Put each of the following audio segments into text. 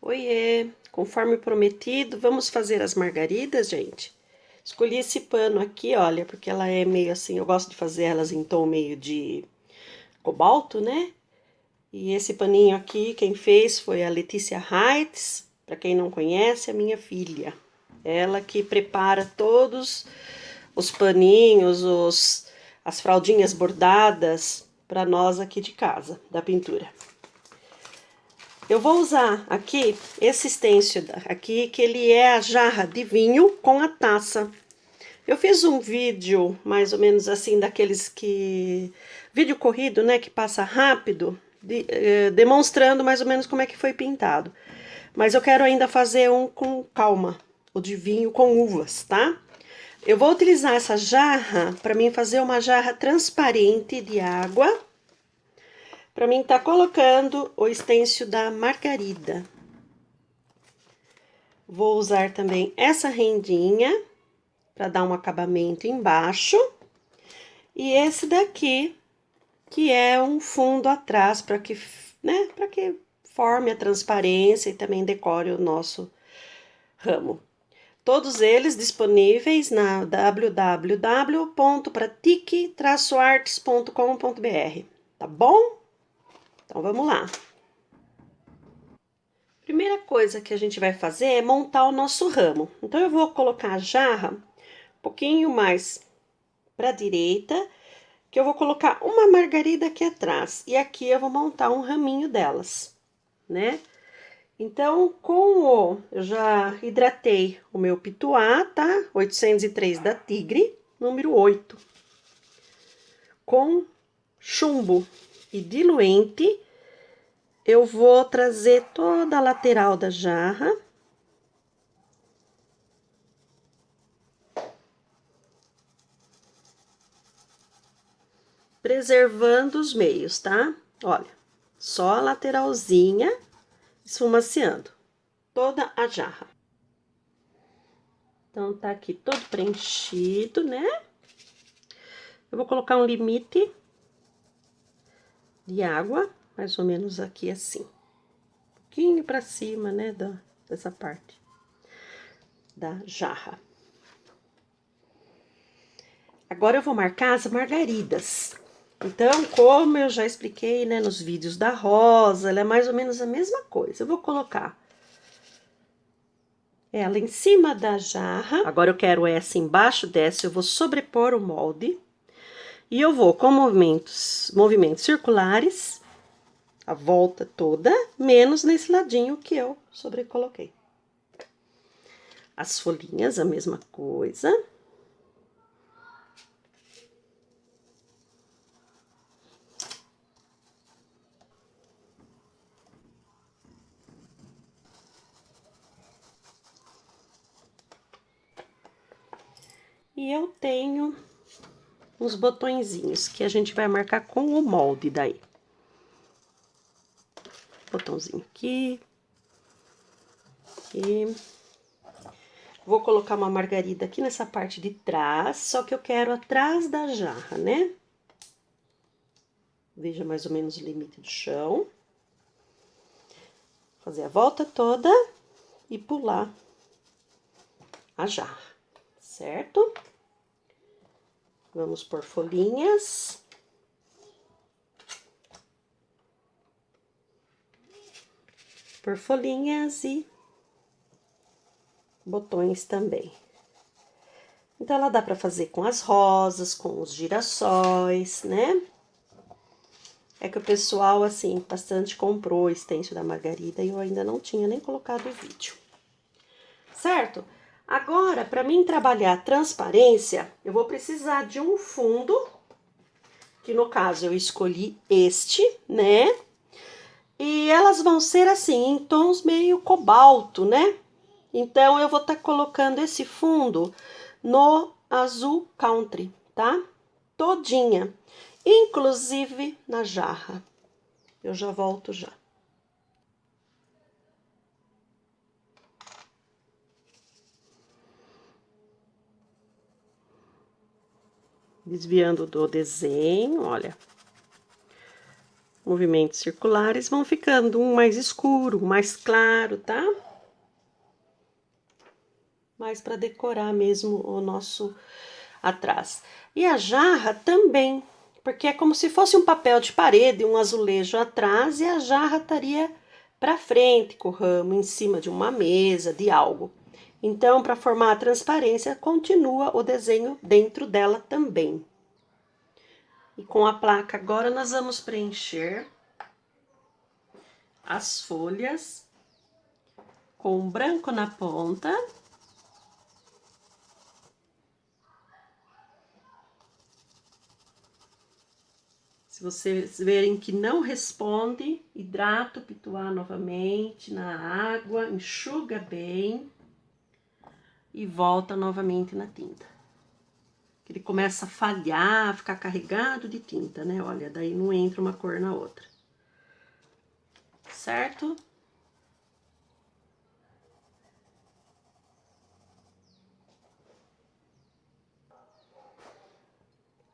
Oiê, conforme prometido, vamos fazer as margaridas, gente? Escolhi esse pano aqui, olha, porque ela é meio assim, eu gosto de fazer elas em tom meio de cobalto, né? E esse paninho aqui, quem fez foi a Letícia Reitz, para quem não conhece, a minha filha. Ela que prepara todos os paninhos, as fraldinhas bordadas para nós aqui de casa, da pintura. Eu vou usar aqui esse stencil aqui, que ele é a jarra de vinho com a taça. Eu fiz um vídeo, mais ou menos assim, daqueles que... Vídeo corrido, né, que passa rápido, demonstrando mais ou menos como é que foi pintado. Mas eu quero ainda fazer um com calma, o de vinho com uvas, tá? Eu vou utilizar essa jarra para mim fazer uma jarra transparente de água, para mim tá colocando o stencil da margarida. Vou usar também essa rendinha para dar um acabamento embaixo. E esse daqui, que é um fundo atrás para que, né, para que forme a transparência e também decore o nosso ramo. Todos eles disponíveis na www.pratique-artes.com.br, tá bom? Então vamos lá. Primeira coisa que a gente vai fazer é montar o nosso ramo. Então eu vou colocar a jarra um pouquinho mais para a direita, que eu vou colocar uma margarida aqui atrás. E aqui eu vou montar um raminho delas, né? Então, eu já hidratei o meu pituá, tá? 803 da Tigre, número 8. Com chumbo e diluente, eu vou trazer toda a lateral da jarra. Preservando os meios, tá? Olha, só a lateralzinha esfumaciando toda a jarra. Então, tá aqui todo preenchido, né? Eu vou colocar um limite de água, mais ou menos aqui assim. Um pouquinho pra cima, né, dessa parte da jarra. Agora eu vou marcar as margaridas. Então, como eu já expliquei, né, nos vídeos da rosa, ela é mais ou menos a mesma coisa. Eu vou colocar ela em cima da jarra. Agora eu quero essa embaixo dessa, eu vou sobrepor o molde. E eu vou com movimentos circulares, a volta toda, menos nesse ladinho que eu sobrecoloquei. As folhinhas, a mesma coisa. E eu tenho uns botõezinhos que a gente vai marcar com o molde daí. Botãozinho aqui. E vou colocar uma margarida aqui nessa parte de trás, só que eu quero atrás da jarra, né? Veja mais ou menos o limite do chão. Fazer a volta toda e pular a jarra, certo? Vamos por folhinhas. Por folhinhas e botões também. Então, ela dá pra fazer com as rosas, com os girassóis, né? É que o pessoal, assim, bastante comprou o stencil da Margarida e eu ainda não tinha nem colocado o vídeo. Certo? Agora, para mim trabalhar a transparência, eu vou precisar de um fundo, que no caso eu escolhi este, né? E elas vão ser assim, em tons meio cobalto, né? Então, eu vou estar colocando esse fundo no azul country, tá? Todinha, inclusive na jarra. Eu já volto já. Desviando do desenho, olha. movimentos circulares, vão ficando um mais escuro, um mais claro, tá? Mais para decorar mesmo o nosso atrás. E a jarra também, porque é como se fosse um papel de parede, um azulejo atrás, e a jarra estaria para frente, com o ramo em cima de uma mesa, de algo. Então, para formar a transparência, continua o desenho dentro dela também. E com a placa agora nós vamos preencher as folhas com branco na ponta. Se vocês verem que não responde, hidrata o pituá novamente na água, enxuga bem e volta novamente na tinta. Ele começa a falhar, a ficar carregado de tinta, né? Olha, daí não entra uma cor na outra. Certo?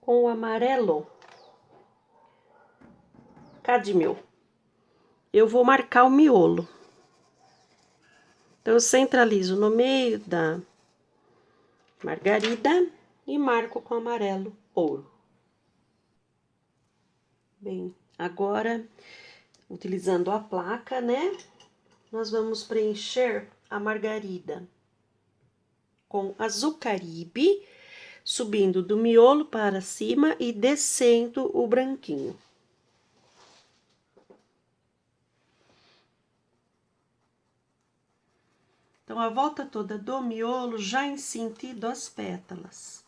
Com o amarelo cadmio, eu vou marcar o miolo. Então, eu centralizo no meio da margarida e marco com amarelo ouro. Bem, agora, utilizando a placa, né? Nós vamos preencher a margarida com azucaribe, subindo do miolo para cima e descendo o branquinho. Então, a volta toda do miolo já em sentido às pétalas.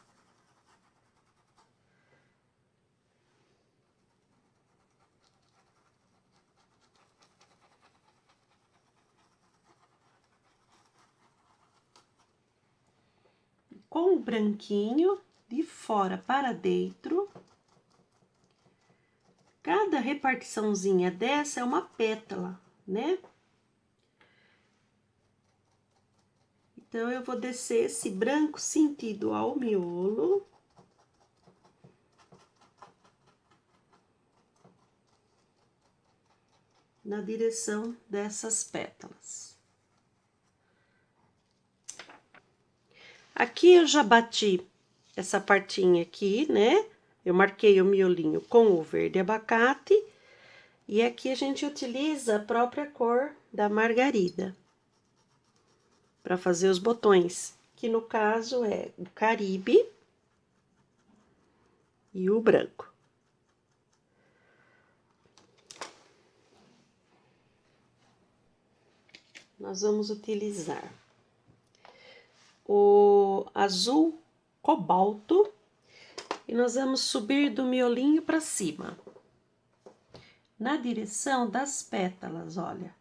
Com o branquinho, de fora para dentro. Cada repartiçãozinha dessa é uma pétala, né? Então, eu vou descer esse branco sentido ao miolo. Na direção dessas pétalas. Aqui eu já bati essa partinha aqui, né? Eu marquei o miolinho com o verde abacate. E aqui a gente utiliza a própria cor da margarida para fazer os botões, que no caso é o Caribe e o branco. Nós vamos utilizar o azul cobalto e nós vamos subir do miolinho para cima, na direção das pétalas, olha.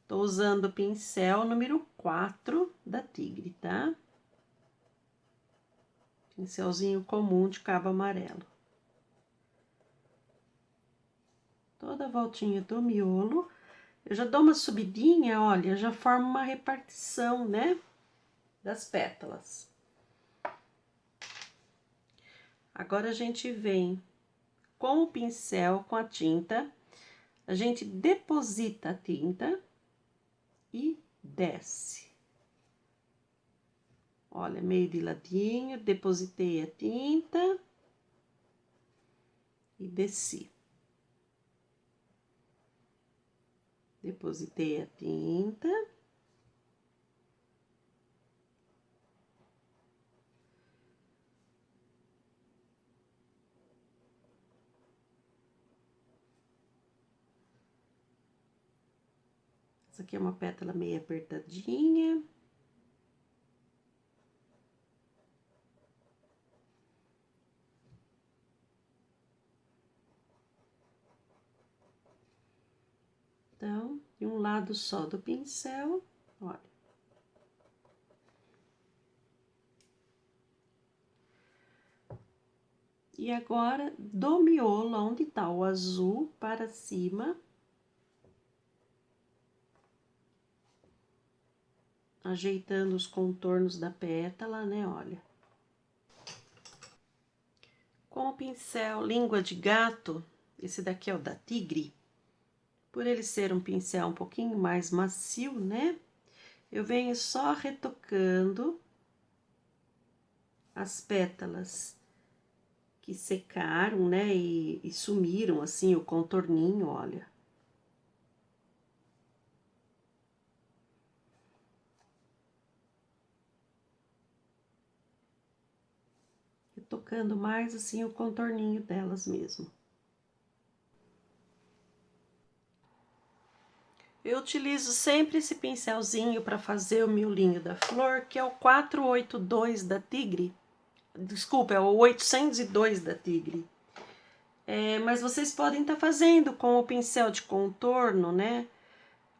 Tô usando o pincel número 4 da Tigre, tá? Pincelzinho comum de cabo amarelo. Toda a voltinha do miolo. Eu já dou uma subidinha, olha, já forma uma repartição, né? Das pétalas. Agora, a gente vem com o pincel, com a tinta, a gente deposita a tinta e desce. Olha, meio de ladinho, depositei a tinta e desci. Depositei a tinta. Essa aqui é uma pétala meio apertadinha. Então, de um lado só do pincel, olha. E agora, do miolo, onde tá o azul, para cima, ajeitando os contornos da pétala, né, olha. Com o pincel língua de gato, Esse daqui é o da Tigre. Por ele ser um pincel um pouquinho mais macio, né? Eu venho só retocando as pétalas que secaram, né? E sumiram, assim, o contorninho, olha. Retocando mais, assim, o contorninho delas mesmo. Eu utilizo sempre esse pincelzinho para fazer o miolinho da flor, que é o 482 da Tigre. Desculpa, é o 802 da Tigre. Mas vocês podem estar fazendo com o pincel de contorno, né?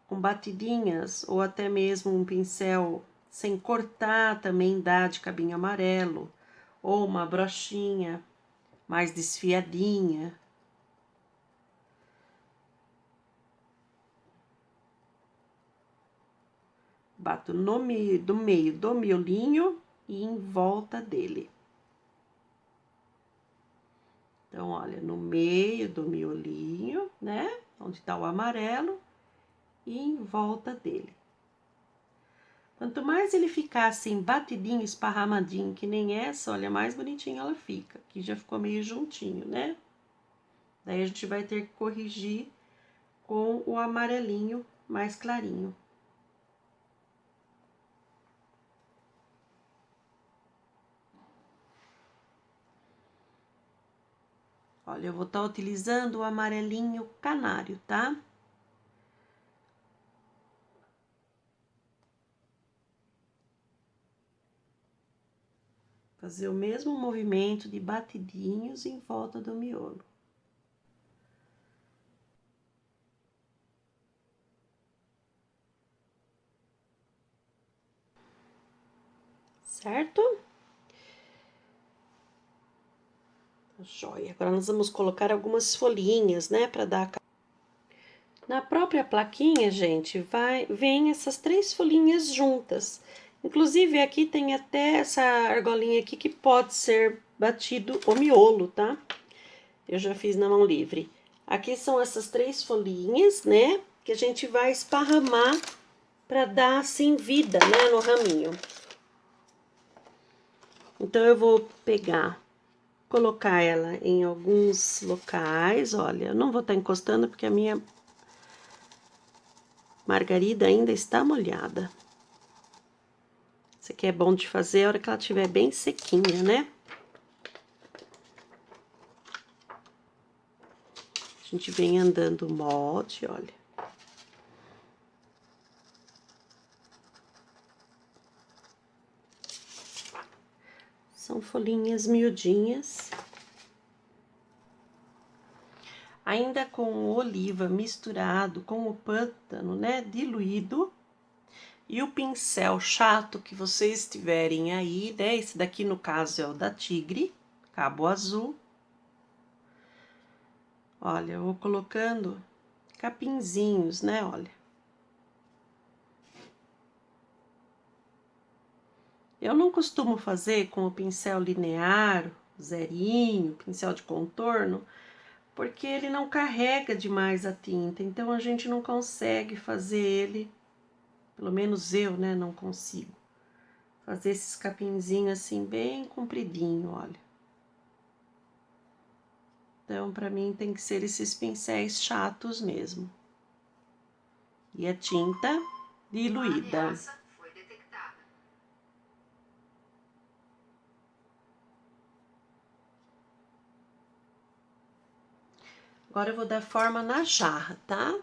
Com batidinhas, ou até mesmo um pincel sem cortar, também dá de cabinho amarelo. Ou uma brochinha mais desfiadinha. Bato no meio do miolinho e em volta dele. Então, olha, no meio do miolinho, né? Onde tá o amarelo e em volta dele. Quanto mais ele ficar assim, batidinho, esparramadinho, que nem essa, olha, mais bonitinho ela fica. Aqui já ficou meio juntinho, né? Daí a gente vai ter que corrigir com o amarelinho mais clarinho. Olha, eu vou estar utilizando o amarelinho canário, tá? Fazer o mesmo movimento de batidinhos em volta do miolo. Certo? Joia. Agora nós vamos colocar algumas folhinhas, né, para dar. Na própria plaquinha, gente, vem essas 3 folhinhas juntas. Inclusive, aqui tem até essa argolinha aqui que pode ser batido o miolo, tá? Eu já fiz na mão livre. Aqui são essas 3 folhinhas, né? Que a gente vai esparramar para dar, assim, vida, né, no raminho. Então, eu vou pegar, colocar ela em alguns locais. Olha, eu não vou estar encostando porque a minha margarida ainda está molhada. Isso aqui é bom de fazer a hora que ela estiver bem sequinha, né? A gente vem andando o molde, olha. São folhinhas miudinhas. Ainda com o oliva misturado com o pântano, né, diluído. E o pincel chato que vocês tiverem aí, né, esse daqui no caso é o da Tigre, cabo azul. Olha, eu vou colocando capinzinhos, né, olha. Eu não costumo fazer com o pincel linear, zerinho, pincel de contorno, porque ele não carrega demais a tinta, então a gente não consegue fazer ele, pelo menos eu, né, não consigo. Fazer esses capinzinhos assim, bem compridinho, olha. Então, pra mim, tem que ser esses pincéis chatos mesmo. E a tinta diluída. Agora, eu vou dar forma na jarra, tá?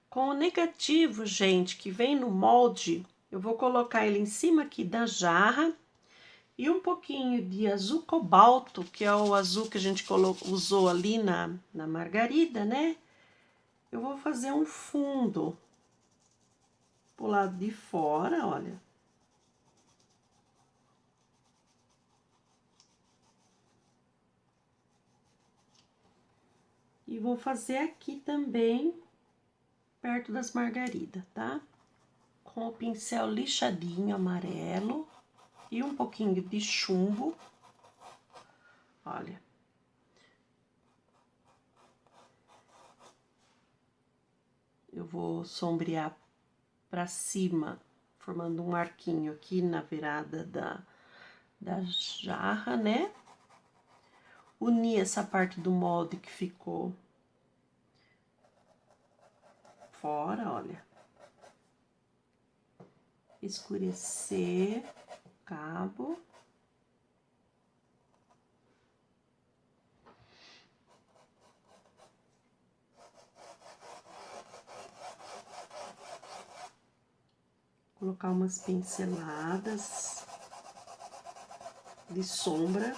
Com o negativo, gente, que vem no molde, eu vou colocar ele em cima aqui da jarra e um pouquinho de azul cobalto, que é o azul que a gente usou ali na margarida, né? Eu vou fazer um fundo pro lado de fora, olha. E vou fazer aqui também, perto das margaridas, tá? Com o pincel lixadinho amarelo e um pouquinho de chumbo. Olha. vou sombrear para cima, formando um arquinho aqui na virada da jarra, né? Unir essa parte do molde que ficou fora, olha. Escurecer o cabo. Colocar umas pinceladas de sombra.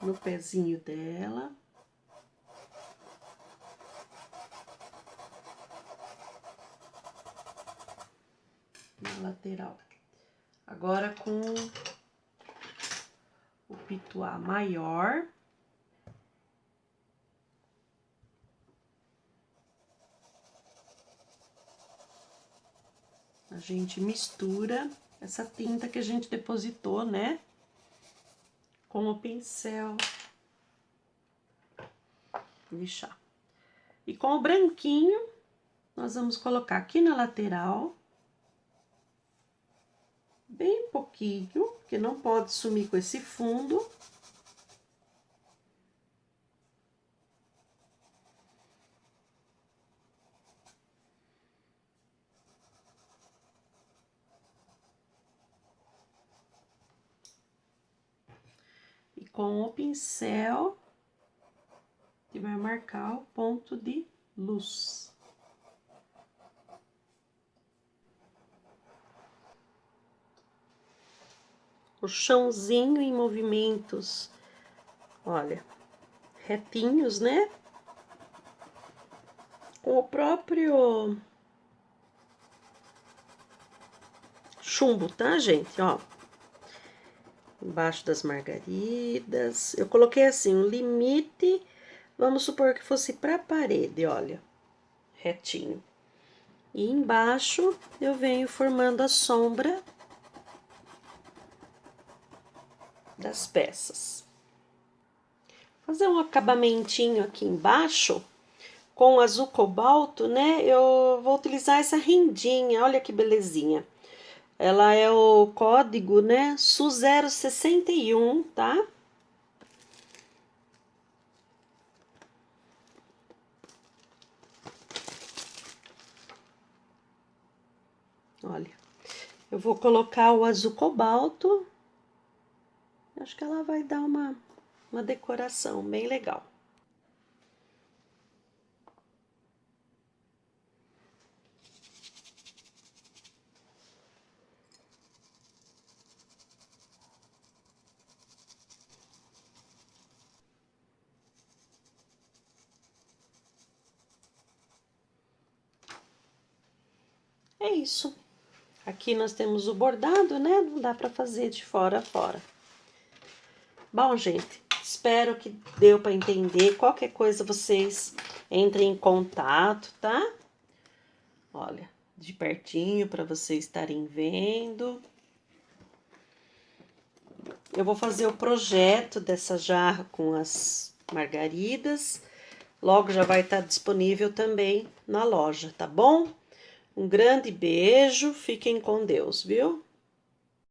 No pezinho dela. Na lateral. Agora com o pituá maior. A gente mistura essa tinta que a gente depositou, né? Com o pincel. Lixar. E com o branquinho, nós vamos colocar aqui na lateral. Bem pouquinho, porque não pode sumir com esse fundo. E com o pincel, que vai marcar o ponto de luz. O chãozinho em movimentos, olha, retinhos, né? Com o próprio chumbo, tá, gente? Ó, embaixo das margaridas. Eu coloquei assim, um limite, vamos supor que fosse pra parede, olha, retinho. E embaixo eu venho formando a sombra das peças. Fazer um acabamentinho aqui embaixo, com azul cobalto, né? Eu vou utilizar essa rendinha, olha que belezinha. Ela é o código, né? SU061, tá? Olha, eu vou colocar o azul cobalto. Acho que ela vai dar uma decoração bem legal. É isso. Aqui nós temos o bordado, né? Não dá pra fazer de fora a fora. Bom, gente, espero que deu para entender. Qualquer coisa vocês entrem em contato, tá? Olha, de pertinho para vocês estarem vendo. Eu vou fazer o projeto dessa jarra com as margaridas. Logo já vai estar disponível também na loja, tá bom? Um grande beijo, fiquem com Deus, viu?